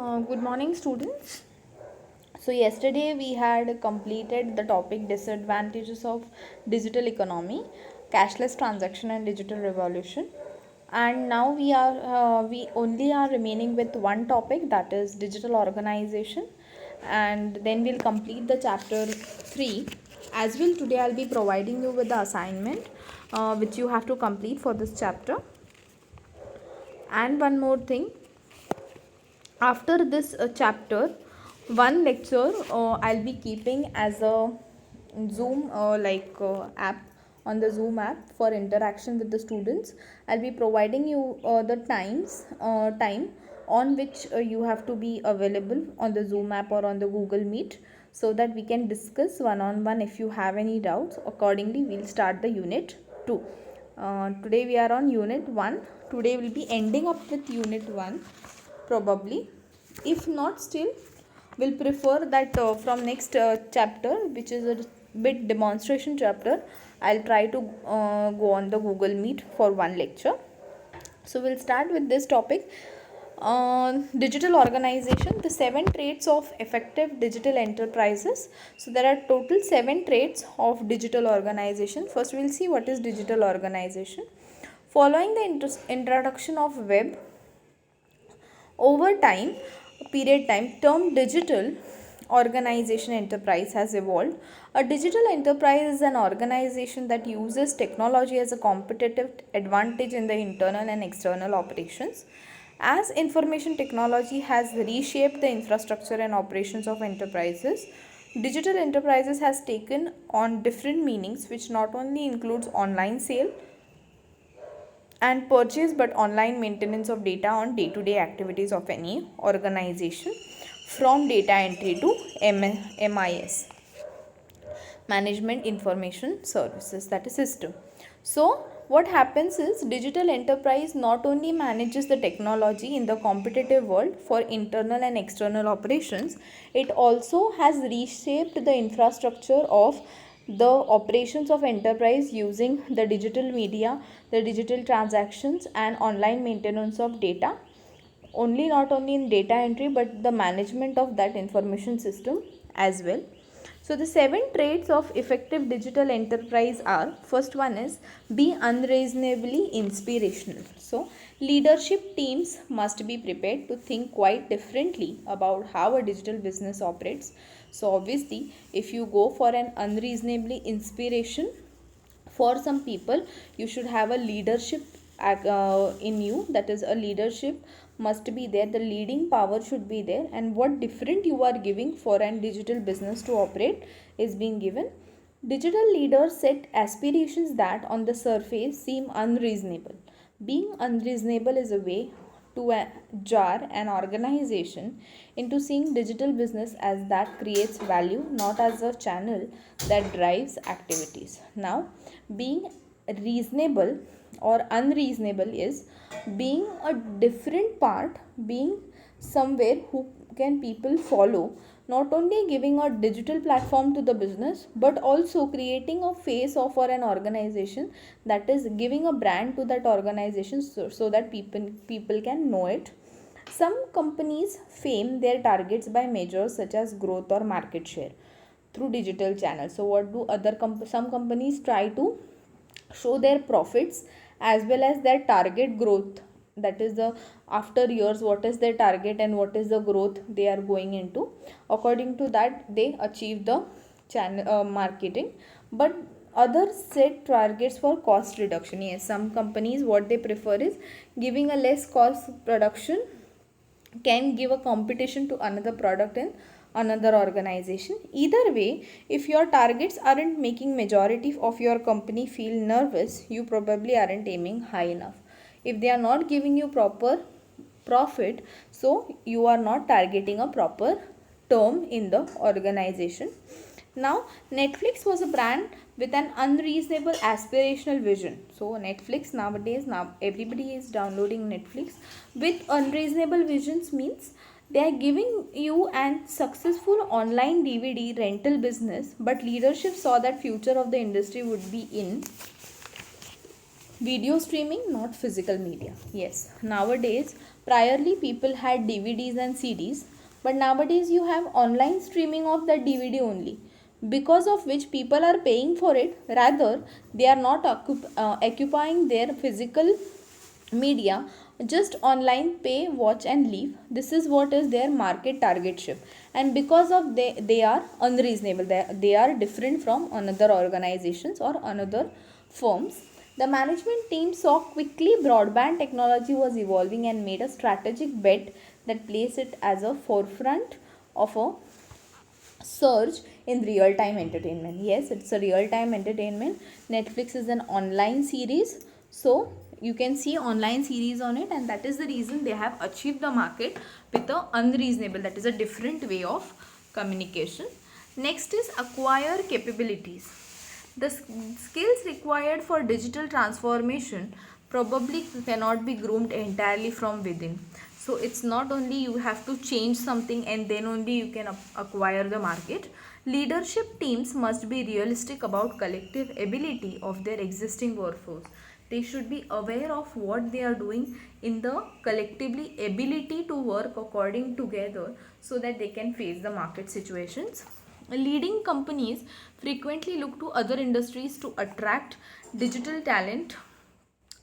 Good morning, students. So, yesterday we had completed the topic disadvantages of digital economy, cashless transaction, and digital revolution. And now we only are remaining with one topic, that is digital organization, and then we'll complete the chapter 3. As well, today I'll be providing you with the assignment which you have to complete for this chapter. And one more thing, after this chapter, one lecture I'll be keeping as a Zoom app, on the Zoom app for interaction with the students. I'll be providing you the time on which you have to be available on the Zoom app or on the Google Meet, so that we can discuss one on one. If you have any doubts, accordingly we'll start the unit 2. Today we are on unit 1. Today we'll be ending up with unit 1 probably. If not, still we'll prefer that from next chapter, which is a bit demonstration chapter, I'll try to go on the Google Meet for one lecture. So we'll start with this topic, digital organization, the 7 traits of effective digital enterprises. So there are total 7 traits of digital organization. First we'll see what is digital organization. Following the introduction of web, over time, term digital organization enterprise has evolved. A digital enterprise is an organization that uses technology as a competitive advantage in the internal and external operations. As information technology has reshaped the infrastructure and operations of enterprises, digital enterprises has taken on different meanings, which not only includes online sale and purchase, but online maintenance of data on day-to-day activities of any organization, from data entry to MIS, management information services, that is system. So what happens is, digital enterprise not only manages the technology in the competitive world for internal and external operations, it also has reshaped the infrastructure of the operations of enterprise using the digital media, the digital transactions, and online maintenance of data, not only in data entry but the management of that information system as well. So the 7 traits of effective digital enterprise are: first one is, be unreasonably inspirational. So leadership teams must be prepared to think quite differently about how a digital business operates. So obviously, if you go for an unreasonably inspiration, for some people you should have a leadership in you, that is, a leadership must be there, the leading power should be there, and what different you are giving for an digital business to operate is being given. Digital leaders set aspirations that on the surface seem unreasonable. Being unreasonable is a way to jar an organization into seeing digital business as that creates value, not as a channel that drives activities. Now, being reasonable or unreasonable is being a different part, being somewhere who can people follow, not only giving a digital platform to the business but also creating a face of or an organization, that is giving a brand to that organization, so that people can know it. Some companies fame their targets by measures such as growth or market share through digital channels. So what do some companies try to show their profits as well as their target growth, that is the after years what is their target and what is the growth they are going into. According to that they achieve the channel marketing. But others set targets for cost reduction. Yes, some companies what they prefer is giving a less cost production can give a competition to another product in another organization. Either way, if your targets aren't making majority of your company feel nervous, you probably aren't aiming high enough. If they are not giving you proper profit, so you are not targeting a proper term in the organization. Now, Netflix was a brand with an unreasonable aspirational vision. So, Netflix nowadays, now everybody is downloading Netflix with unreasonable visions, means they are giving you an successful online DVD rental business, but leadership saw that future of the industry would be in Video streaming, not physical media. Yes, nowadays, priorly people had DVDs and CDs, but nowadays you have online streaming of the DVD only, because of which people are paying for it, rather they are not occupying their physical media, just online, pay, watch and leave. This is what is their market target shift, and because of they are unreasonable, they are different from another organizations or another firms. The management team saw quickly broadband technology was evolving and made a strategic bet that placed it as a forefront of a surge in real time entertainment. Yes, it's a real time entertainment. Netflix is an online series, so you can see online series on it, and that is the reason they have achieved the market with a unreasonable, that is a different way of communication. Next is acquire capabilities. The skills required for digital transformation probably cannot be groomed entirely from within. So it's not only you have to change something and then only you can acquire the market. Leadership teams must be realistic about collective ability of their existing workforce. They should be aware of what they are doing in the collectively ability to work according together, so that they can face the market situations. Leading companies frequently look to other industries to attract digital talent,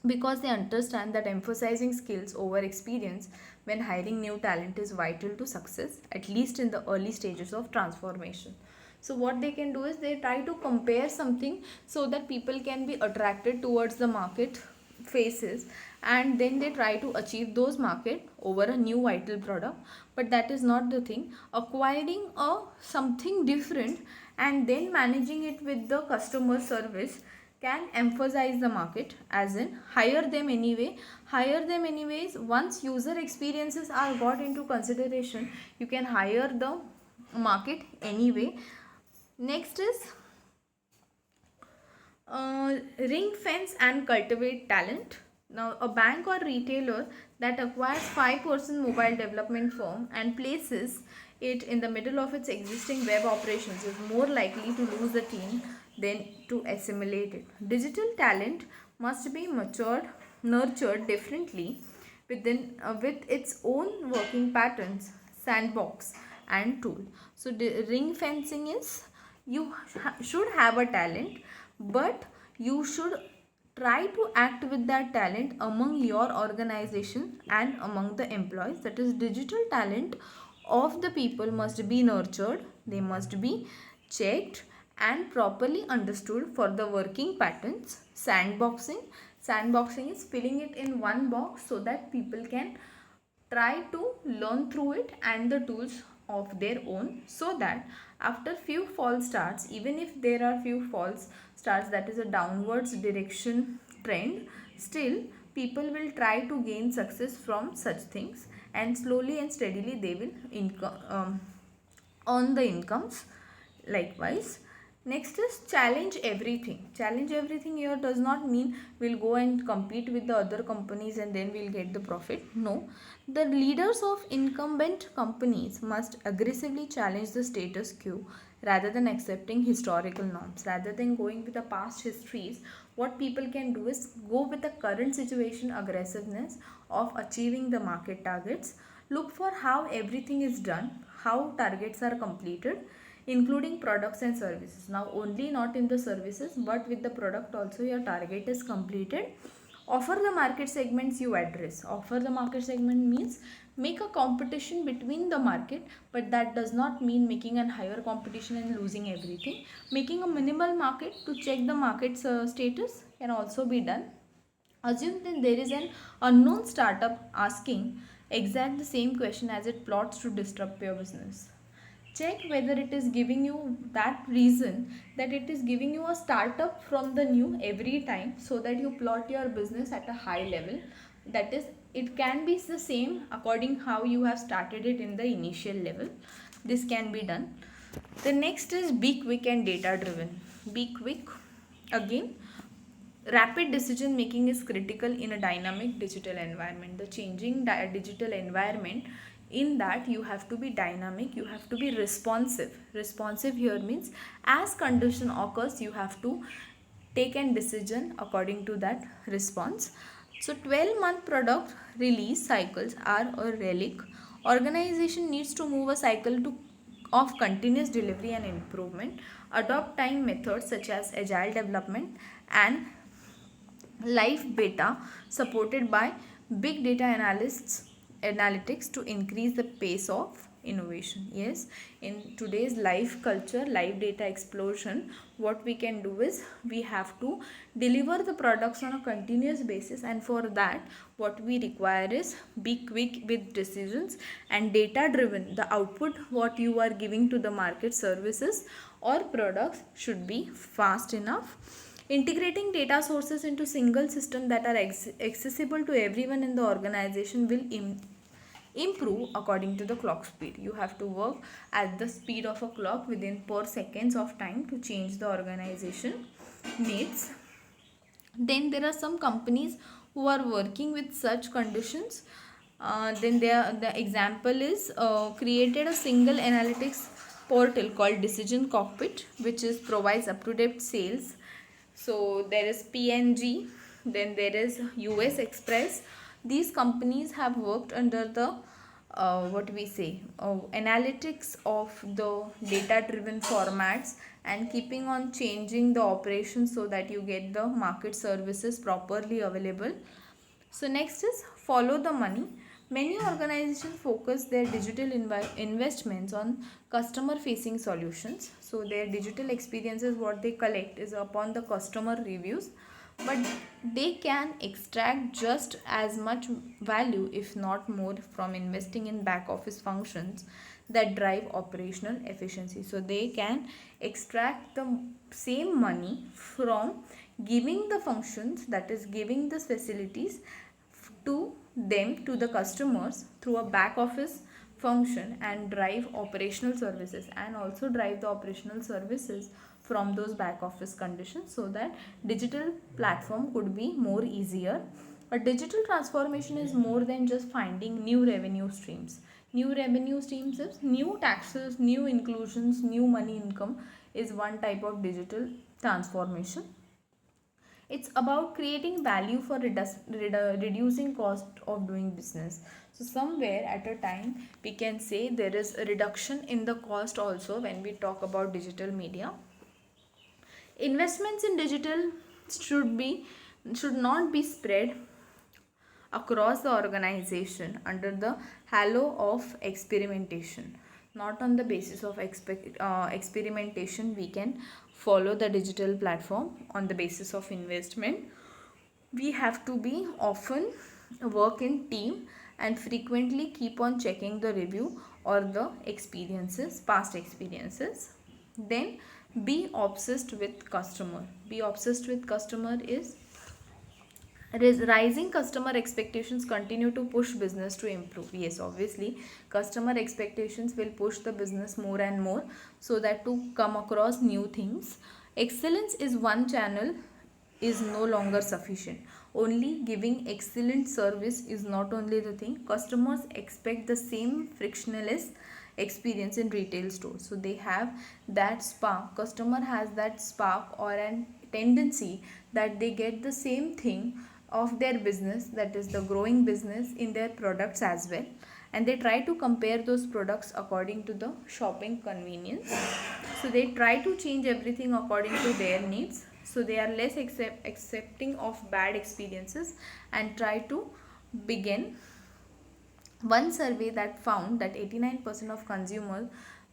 because they understand that emphasizing skills over experience when hiring new talent is vital to success, at least in the early stages of transformation. So what they can do is they try to compare something so that people can be attracted towards the market phases, and then they try to achieve those market over a new vital product. But that is not the thing. Acquiring a something different and then managing it with the customer service can emphasize the market, as in hire them anyways. Once user experiences are got into consideration, you can hire the market anyway. Next is ring fence and cultivate talent. Now, a bank or retailer that acquires 5% mobile development firm and places it in the middle of its existing web operations is more likely to lose the team than to assimilate it. Digital talent must be nurtured differently with its own working patterns, sandbox, and tool. So, ring fencing is you should have a talent, but you should try to act with that talent among your organization and among the employees. That is, digital talent of the people must be nurtured, they must be checked and properly understood for the working patterns. Sandboxing is filling it in one box so that people can try to learn through it and the tools of their own, so that after few false starts, even if there are few false starts, that is a downwards direction trend, still people will try to gain success from such things, and slowly and steadily they will earn the incomes. Likewise, next is challenge everything. Challenge everything here does not mean we'll go and compete with the other companies and then we'll get the profit. No, the leaders of incumbent companies must aggressively challenge the status quo rather than accepting historical norms. Rather than going with the past histories, what people can do is go with the current situation aggressiveness of achieving the market targets. Look for how everything is done, how targets are completed, including products and services. Now, only not in the services, but with the product also your target is completed. Offer the market segments you address. Offer the market segment means make a competition between the market, but that does not mean making a higher competition and losing everything. Making a minimal market to check the market's status can also be done. Assume that there is an unknown startup asking exact the same question as it plots to disrupt your business. Check whether it is giving you that reason, that it is giving you a startup from the new every time, so that you plot your business at a high level. That is, it can be the same according how you have started it in the initial level. This can be done. The next is be quick and data driven. Be quick. Again, rapid decision making is critical in a dynamic digital environment. The changing digital environment, in that you have to be dynamic, you have to be responsive. Responsive here means as condition occurs, you have to take a decision according to that response. So 12-month product release cycles are a relic. Organization needs to move a cycle of continuous delivery and improvement, adopt time methods such as agile development and live beta supported by big data analytics to increase the pace of innovation. Yes, in today's live culture, live data explosion, what we can do is we have to deliver the products on a continuous basis, and for that what we require is be quick with decisions and data driven. The output what you are giving to the market, services or products, should be fast enough. Integrating data sources into single system that are accessible to everyone in the organization will improve according to the clock speed. You have to work at the speed of a clock within per seconds of time to change the organization needs. Then there are some companies who are working with such conditions. The example is created a single analytics portal called Decision Cockpit, which is provides up-to-date sales. So there is PNG, then there is US Express. These companies have worked under the analytics of the data driven formats and keeping on changing the operations so that you get the market services properly available. So next is follow the money. Many organizations focus their digital investments on customer facing solutions. So their digital experiences, what they collect is upon the customer reviews, but they can extract just as much value, if not more, from investing in back office functions that drive operational efficiency. So they can extract the same money from giving the functions, that is giving the facilities to them, to the customers, through a back office function, and drive operational services, and also drive the operational services from those back office conditions, so that digital platform could be more easier. A digital transformation is more than just finding new revenue streams. New revenue streams is new taxes, new inclusions, new money income is one type of digital transformation. It's about creating value for reducing cost of doing business. So somewhere at a time we can say there is a reduction in the cost also when we talk about digital media. Investments in digital should not be spread across the organization under the halo of experimentation. Not on the basis of experimentation we can follow the digital platform on the basis of investment. We have to be often work in team and frequently keep on checking the review or the experiences, past experiences. Then be obsessed with customer. Be obsessed with customer is rising customer expectations continue to push business to improve. Yes, obviously customer expectations will push the business more and more, so that to come across new things. Excellence is one channel is no longer sufficient. Only giving excellent service is not only the thing. Customers expect the same frictionless experience in retail stores. So they have that spark. Customer has that spark or an tendency that they get the same thing of their business, that is the growing business, in their products as well, and they try to compare those products according to the shopping convenience. So they try to change everything according to their needs. So they are less accepting of bad experiences and try to begin. One survey that found that 89% of consumers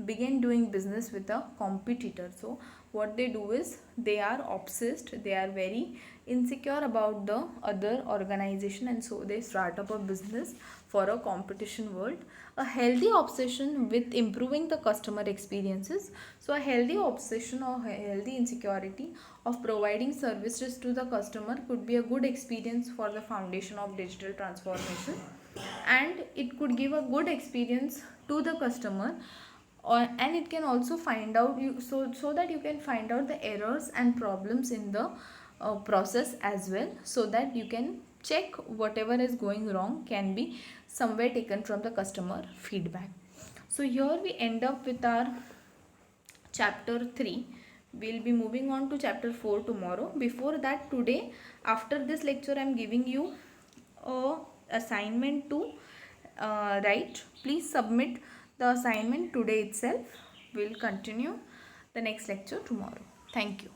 begin doing business with a competitor. So what they do is they are obsessed, they are very insecure about the other organization, and so they start up a business for a competition world. A healthy obsession with improving the customer experiences. So a healthy obsession or healthy insecurity of providing services to the customer could be a good experience for the foundation of digital transformation, and it could give a good experience to the customer, and it can also find out so that you can find out the errors and problems in the process as well, so that you can check whatever is going wrong can be somewhere taken from the customer feedback. So here we end up with our chapter 3, We'll be moving on to chapter 4 tomorrow. Before that, today after this lecture I'm giving you a assignment to write. Please submit the assignment today itself. We'll continue the next lecture tomorrow. Thank you.